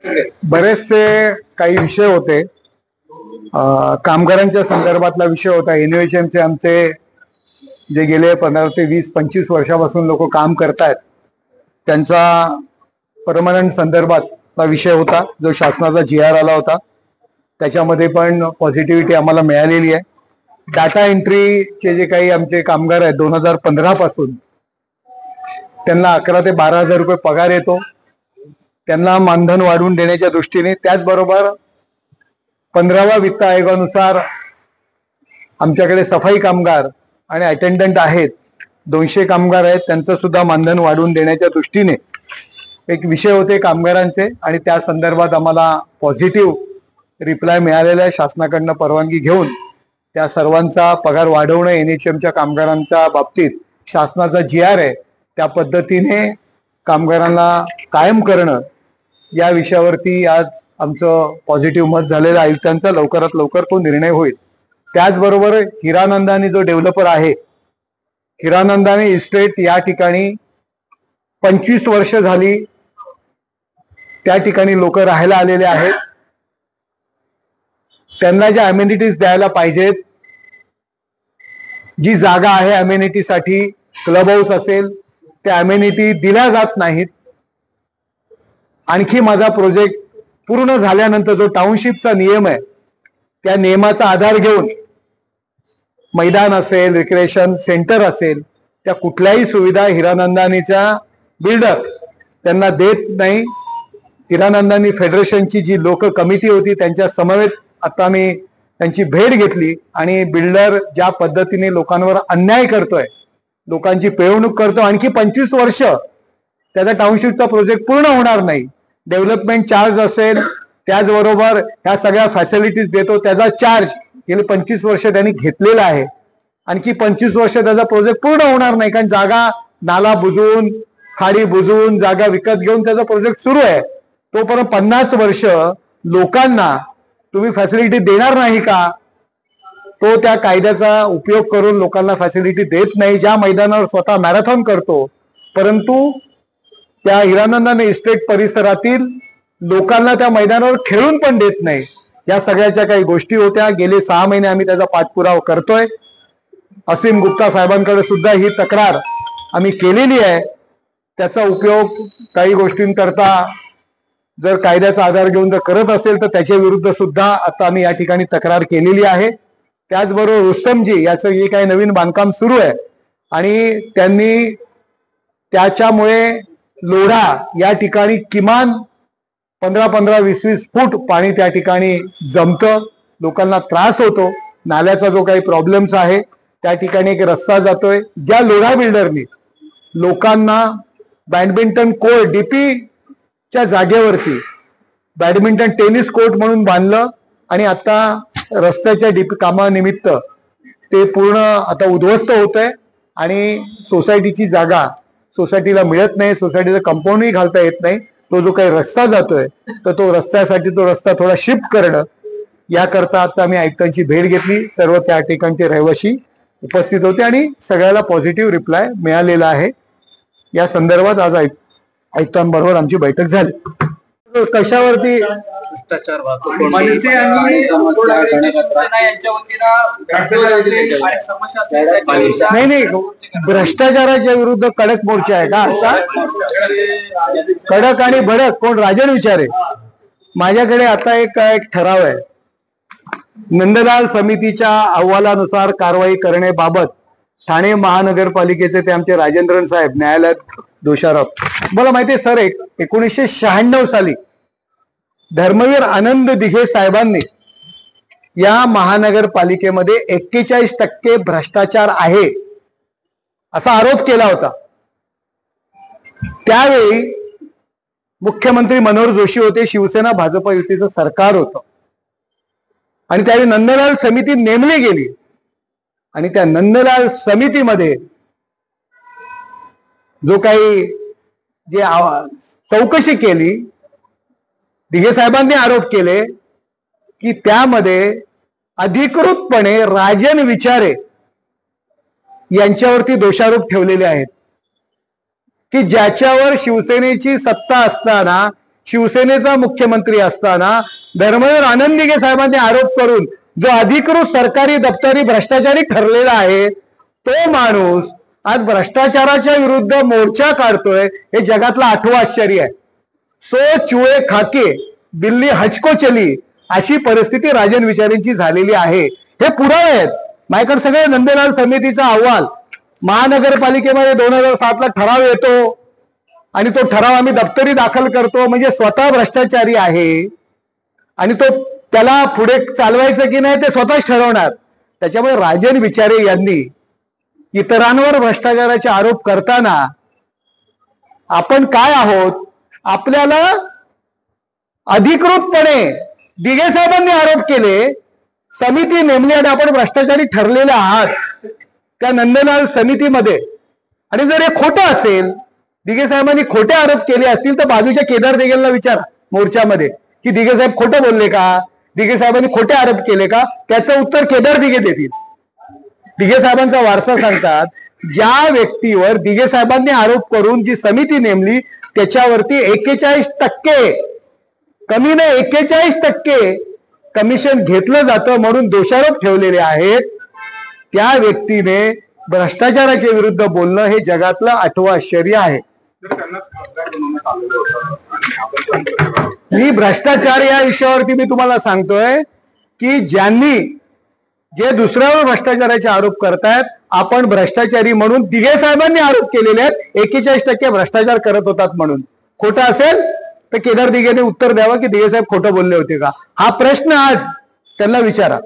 बरेचसे काही विषय होते, कामगारांच्या संदर्भातला विषय होता। एनयूएचएमचे आमचे जे गेले 15 ते 20-25 वर्षापासून लोक काम करतायत त्यांचा परमनंट संदर्भातला विषय होता, जो शासनाचा GR आला होता। त्याच्यामध्ये पण पॉझिटिव्हिटी आम्हाला मिळालेली आहे। डाटा एंट्रीचे जे काही आमचे कामगार आहेत 2015 पासून त्यांना 11 ते 12 हजार रुपये पगार येतो। त्यांना मानधन वाढवून देण्याच्या दृष्टीने, त्याचबरोबर 15व्या वित्त आयोगानुसार आमच्याकडे सफाई कामगार आणि अटेंडंट आहेत, 200 कामगार आहेत, त्यांचं सुद्धा मानधन वाढवून देण्याच्या दृष्टीने एक विषय होते कामगारांचे, आणि त्या संदर्भात आम्हाला पॉझिटिव्ह रिप्लाय मिळालेला आहे। शासनाकडनं परवानगी घेऊन त्या सर्वांचा पगार वाढवणं, NHMच्या कामगारांच्या बाबतीत शासनाचा GR आहे त्या पद्धतीने कामगारांना कायम करणं, या विषयावरती आज आमचं पॉझिटिव्ह मत झालेलं आहे। आयुक्तांचा लवकरात लवकर तो निर्णय होईल। त्याचबरोबर हिरानंदानी जो डेव्हलपर आहे, हिरानंदानी इस्टेट या ठिकाणी 25 वर्ष झाली त्या ठिकाणी लोक राहायला आलेले आहेत। त्यांना ज्या अमेनिटीज द्यायला पाहिजेत, जी जागा आहे अमेनिटीसाठी, क्लब हाऊस असेल, त्या अमेनिटी दिल्या जात नाहीत। आणखी माझा प्रोजेक्ट पूर्ण झाल्यानंतर जो टाउनशिपचा नियम आहे त्या नियमाचा आधार घेऊन मैदान असेल, रिक्रिएशन सेंटर असेल, त्या कुठल्याही सुविधा हिरानंदानीचा बिल्डर त्यांना देत नाही। हिरानंदानी फेडरेशनची जी लोक कमिटी होती त्यांच्या समवेत आता मी त्यांची भेट घेतली, आणि बिल्डर ज्या पद्धतीने लोकांवर अन्याय करतोय, लोकांची पिळवणूक करतो, आणखी 25 वर्ष त्याचा टाउनशिपचा प्रोजेक्ट पूर्ण होणार नाही। डेव्हलपमेंट चार्ज असेल, त्याचबरोबर ह्या सगळ्या फॅसिलिटीज देतो त्याचा चार्ज गेले 25 वर्ष त्यांनी घेतलेला आहे। आणखी 25 वर्ष त्याचा प्रोजेक्ट पूर्ण होणार नाही, कारण जागा नाला बुजवून, खाडी बुजवून जागा विकत घेऊन त्याचा प्रोजेक्ट सुरू आहे। तोपर्यंत 50 वर्ष लोकांना तुम्ही फॅसिलिटी देणार नाही का? तो त्या कायद्याचा उपयोग करून लोकांना फॅसिलिटी देत नाही, ज्या मैदानावर स्वतः मॅरेथॉन करतो, परंतु त्या हिरानंदानी इस्टेट परिसरातील लोकांना त्या मैदानावर खेळून पण देत नाही। या सगळ्याच्या काही गोष्टी होत्या। गेले 6 महिने आम्ही त्याचा पाठपुरावा करतोय। असीम गुप्ता साहेबांकडे सुद्धा ही तक्रार आम्ही केलेली आहे। त्याचा उपयोग काही गोष्टींकरता जर कायद्याचा आधार घेऊन जर करत असेल तर त्याच्या विरुद्ध सुद्धा आता आम्ही या ठिकाणी तक्रार केलेली आहे। त्याचबरोबर रुस्तमजी याचं जे काही नवीन बांधकाम सुरू आहे, आणि त्यांनी त्याच्यामुळे लोढा या ठिकाणी किमान 15-15, 20-20 फूट पाणी त्या ठिकाणी जमतं, लोकांना त्रास होतो। नाल्याचा जो काही प्रॉब्लेम्स आहे, त्या ठिकाणी एक रस्ता जातोय। ज्या लोढा बिल्डरनी लोकांना बॅडमिंटन कोर्ट DP च्या जागेवरती बॅडमिंटन टेनिस कोर्ट म्हणून बांधलं, आणि आता रस्त्याच्या DP कामानिमित्त ते पूर्ण आता उद्ध्वस्त होत आहे, आणि सोसायटीची जागा सोसायटीला मिळत नाही, सोसायटीचं कंपाऊंडही घालता येत नाही। तो जो काही रस्ता जातोय तर तो रस्त्यासाठी तो रस्ता थोडा शिफ्ट करणं, याकरता आता आम्ही आयुक्तांची भेट घेतली। सर्व त्या ठिकाणचे रहिवासी उपस्थित होते आणि सगळ्याला पॉझिटिव्ह रिप्लाय मिळालेला आहे। या संदर्भात आज आयुक्तांबरोबर आमची बैठक झाली। कशावरती? भ्रष्टाचार, वाहतूक मनसे आणि यांच्या वतीनं नाही, भ्रष्टाचाराच्या विरुद्ध कडक मोर्चा आहे का आजचा? कडक आणि भडक कोण? राजन विचारे। माझ्याकडे आता एक ठराव आहे, नंदलाल समितीच्या अहवालानुसार कारवाई करण्याबाबत ठाणे महानगरपालिकेचे ते आमचे राजेंद्रन साहेब न्यायालयात दोषारोप। मला माहिती आहे सर, 1996 साली धर्मवीर आनंद दिघे साहेबांनी या महानगरपालिकेमध्ये 41% भ्रष्टाचार आहे असा आरोप केला होता। त्यावेळी मुख्यमंत्री मनोहर जोशी होते, शिवसेना भाजप युतीचं सरकार होतं, आणि त्यावेळी नंदलाल समिती नेमली गेली, आणि त्या नंदलाल समितीमध्ये जो काही जे चौकशी केली, दिघे साहेबांनी आरोप केले की त्यामध्ये अधिकृतपणे राजन विचारे यांच्यावरती दोषारोप ठेवलेले आहेत की ज्याच्यावर शिवसेनेची सत्ता असताना शिवसेनेचा मुख्यमंत्री असताना धर्मवीर आनंद दिघे साहेबांनी आरोप करून जो अधिकृत सरकारी दप्तरी भ्रष्टाचारी ठरलेला आहे तो माणूस आज भ्रष्टाचाराच्या विरुद्ध मोर्चा काढतोय, हे जगातलं 8वं आश्चर्य आहे. सो चुए खाके दिल्ली हजको चली अशी परिस्थिती राजन विचारेंची झालेली आहे. हे पुरावे आहेत माझ्याकडे सगळे. नंदलाल समितीचा अहवाल, महानगरपालिकेमध्ये 2007 ला ठराव येतो आणि तो ठराव आम्ही दप्तरी दाखल करतो, म्हणजे स्वतः भ्रष्टाचारी आहे आणि तो त्याला पुढे चालवायचं की नाही ते स्वतःच ठरवणार. त्याच्यामुळे राजन विचारे यांनी इतरांवर भ्रष्टाचाराचे आरोप करताना आपण काय आहोत, आपल्याला अधिकृतपणे दिघे साहेबांनी आरोप केले, समिती नेमली आणि आपण भ्रष्टाचारी ठरलेले आहात त्या नंदलाल समितीमध्ये. आणि जर हे खोटं असेल, दिघे साहेबांनी खोटे आरोप केले असतील तर बाजूच्या केदार दिघेला विचारा मोर्चामध्ये की दिघे साहेब खोटं बोलले का, दिघे साहेबांनी खोटे आरोप केले का, त्याचं उत्तर केदार दिघे देतील. दिघे साहेबांचा वारसा सांगतात, ज्या व्यक्तीवर दिघे साहेबांनी आरोप करून जी समिती नेमली त्याच्यावरती 41% कमी नाही 41% कमिशन घेतलं जातं म्हणून दोषारोप ठेवलेले आहेत. त्या व्यक्तीने भ्रष्टाचाराच्या विरुद्ध बोलणं हे जगातलं 8वं आश्चर्य आहे. मी भ्रष्टाचार या विषयावरती मी तुम्हाला सांगतोय की ज्यांनी जे दुसऱ्यावर भ्रष्टाचाराचे आरोप करतायत, आपण भ्रष्टाचारी म्हणून दिघे साहेबांनी आरोप केलेले आहेत 41% भ्रष्टाचार करत होतात म्हणून. खोटं असेल तर केदार दिघेने उत्तर द्यावं की दिघे साहेब खोटं बोलले होते का, हा प्रश्न आज त्यांना विचारा.